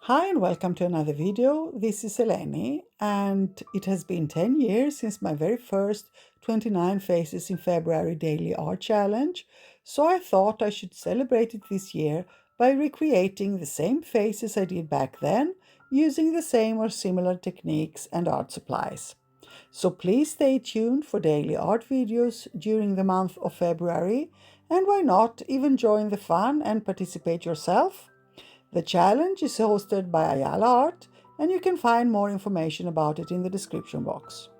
Hi and welcome to another video. This is Eleni and it has been 10 years since my very first 29 Faces in February daily art challenge, so I thought I should celebrate it this year by recreating the same faces I did back then using the same or similar techniques and art supplies. So please stay tuned for daily art videos during the month of February, and why not even join the fun and participate yourself? The challenge is hosted by Ayala Art, and you can find more information about it in the description box.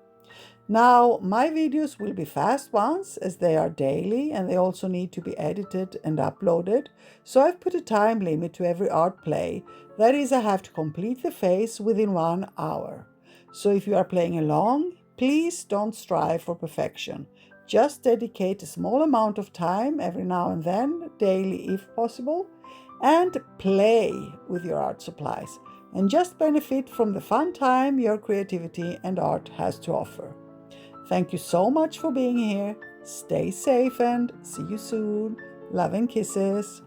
Now, my videos will be fast ones as they are daily and they also need to be edited and uploaded, so I've put a time limit to every art play. That is, I have to complete the face within 1 hour. So if you are playing along, please don't strive for perfection. Just dedicate a small amount of time every now and then, daily if possible, and play with your art supplies and just benefit from the fun time your creativity and art has to offer. Thank you so much for being here. Stay safe and see you soon. Love and kisses.